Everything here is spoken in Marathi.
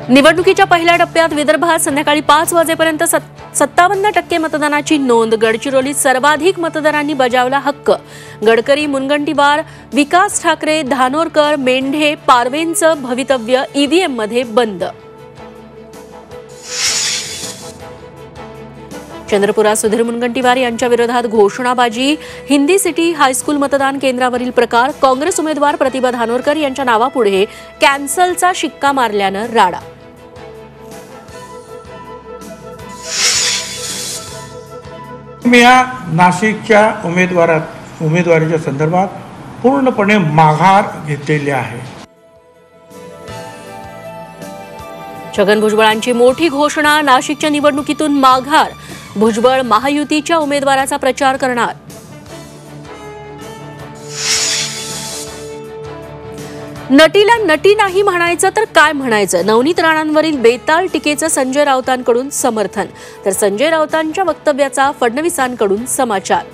निवडणुकीच्या पहिल्या टप्प्यात विदर्भात संध्याकाळी 5 वाजेपर्यंत 57% मतदानाची नोंद। गडचिरोलीत सर्वाधिक मतदारांनी बजावला हक्क। गडकरी, मुनगंटीवार, विकास ठाकरे, धानोरकर, मेंढे, पारवेंचं भवितव्य ईव्हीएम मध्ये बंद। चंद्रपुरात सुधीर मुनगंटीवार यांच्या विरोधात घोषणाबाजी। हिंदी सिटी हायस्कूल मतदान केंद्रावरील प्रकार। काँग्रेस उमेदवार प्रतिभा धानोरकर यांच्या नावापुढे कॅन्सलचा शिक्का मारल्यानं राडा। मी या नाशिकच्या उमेदवारीच्या संदर्भात पूर्णपणे माघार घेतलेली आहे। छगन भुजबळांची मोठी घोषणा। नाशिकच्या निवडणुकीतून माघार। भुजबळ महायुतीच्या उमेदवाराचा प्रचार करणार। नटीला नटी नाही म्हणायचं तर काय म्हणायचं? नवनीत राणांवरील बेताल टीकेचं संजय राऊतांकडून समर्थन, तर संजय राऊतांच्या वक्तव्याचा फडणवीसांकडून समाचार।